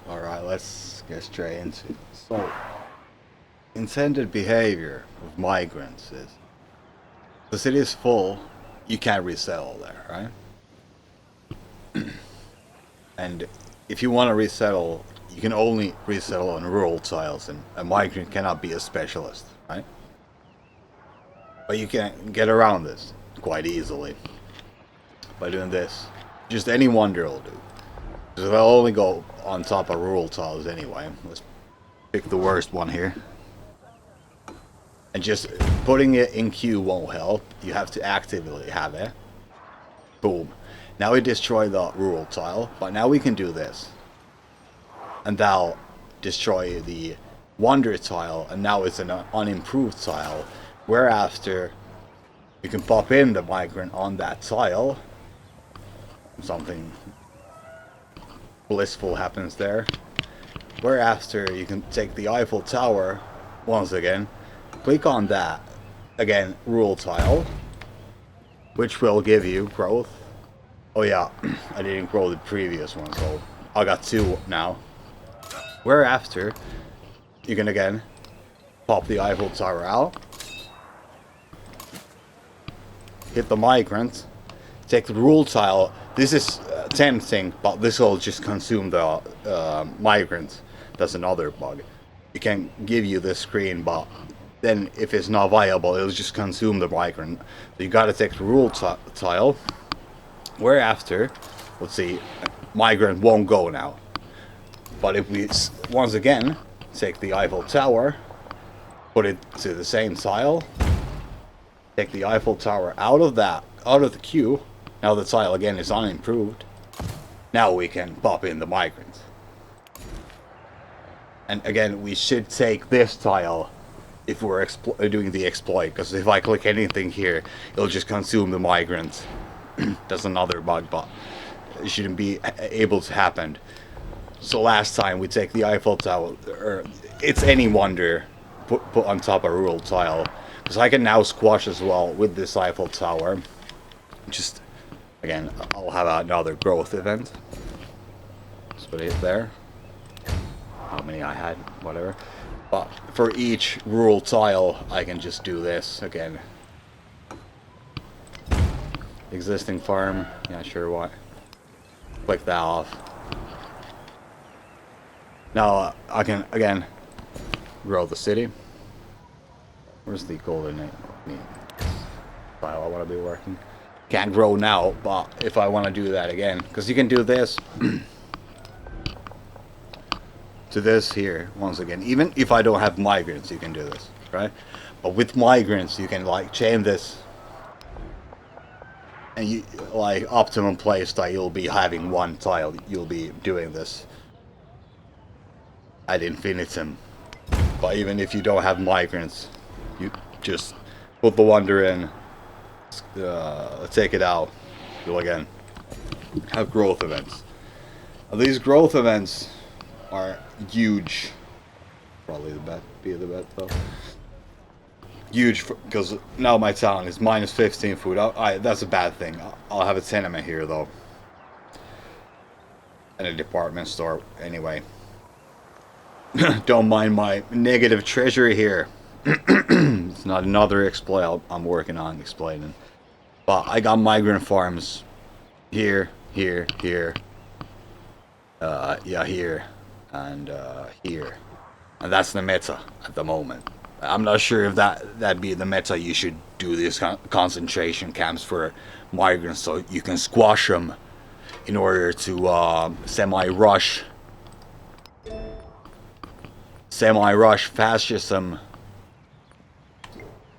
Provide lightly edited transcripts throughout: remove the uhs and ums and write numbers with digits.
Alright, let's get straight into it. So, intended behavior of migrants is the city is full, you can't resettle there, right? And if you want to resettle, you can only resettle on rural tiles, and a migrant cannot be a specialist, right? But you can get around this quite easily by doing this. Just any wonder will do. Because they'll only go on top of rural tiles anyway. Let's pick the worst one here. And just putting it in queue won't help. You have to actively have it. Boom. Now we destroy the rural tile, but now we can do this. And that'll destroy the wonder tile, and now it's an unimproved tile. Whereafter, you can pop in the migrant on that tile. Something blissful happens there. Whereafter, you can take the Eiffel Tower, once again, click on that, again, rule tile, which will give you growth. Oh yeah, I didn't grow the previous one, so I got 2 now. Whereafter, you can again pop the Eiffel Tower out, hit the migrant, take the rule tile. This is tempting, but this will just consume the migrant. That's another bug. It can give you this screen, but then if it's not viable, it'll just consume the migrant. So you gotta take the rule tile. Whereafter, let's see, migrant won't go now. But if we once again take the Eiffel Tower, put it to the same tile, take the Eiffel Tower out of the queue. Now the tile again is unimproved. Now we can pop in the migrant. And again, we should take this tile if we're doing the exploit, because if I click anything here, it'll just consume the migrant. That's another bug, but it shouldn't be able to happen. So last time we take the Eiffel Tower, or it's any wonder, put on top of rule tile, because I can now squash as well with this Eiffel Tower. Just again, I'll have another growth event. Just put it there. How many I had, whatever. But for each rule tile, I can just do this again. Existing farm, yeah, sure, what? Click that off. Now I can again grow the city. Where's the golden tile I want to be working? Can't grow now, but if I want to do that again, because you can do this to this here once again. Even if I don't have migrants, you can do this, right? But with migrants, you can like chain this, and you like optimum playstyle. You'll be having one tile. You'll be doing this ad infinitum. But even if you don't have migrants, you just put the wonder in, take it out, you'll again have growth events. Now, these growth events are huge. Probably be the bet though. Huge, because now my town is minus 15 food. That's a bad thing. I'll have a tenement here though, and a department store anyway. Don't mind my negative treasury here. It's not another exploit I'm working on explaining. But I got migrant farms here, here, here. Yeah, here. And here. And that's the meta at the moment. I'm not sure if that'd be the meta. You should do these concentration camps for migrants so you can squash them in order to semi-rush fascism,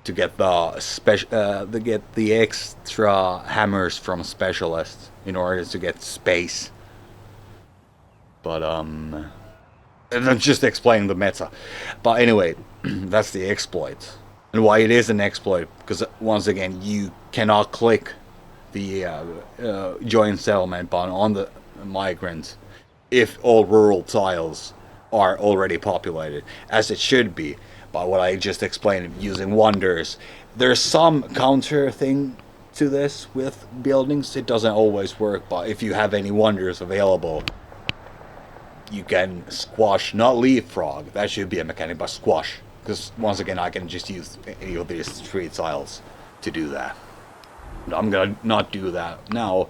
to get the extra hammers from specialists in order to get space. But and I'm just explaining the meta. But anyway, that's the exploit. And why it is an exploit, because once again, you cannot click the join settlement button on the migrant if all rural tiles are already populated, as it should be. But what I just explained using wonders, there's some counter thing to this with buildings. It doesn't always work, but if you have any wonders available, you can squash, not leapfrog. That should be a mechanic, but squash. Because once again, I can just use any of these 3 tiles to do that. But I'm gonna not do that now.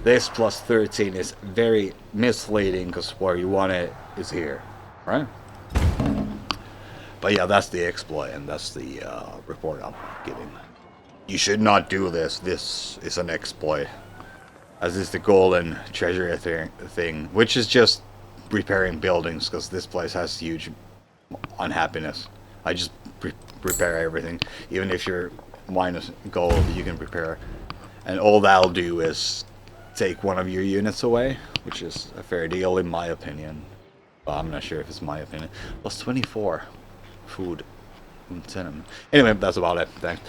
This plus 13 is very misleading because where you want it is here, right? But yeah, that's the exploit, and that's the report I'm giving. You should not do this. This is an exploit. As is the golden treasure thing, which is just repairing buildings, because this place has huge unhappiness. I just repair everything. Even if you're minus gold, you can repair. And all that'll do is take one of your units away, which is a fair deal in my opinion. Well, I'm not sure if it's my opinion. Plus 24 food. Anyway, that's about it. Thanks.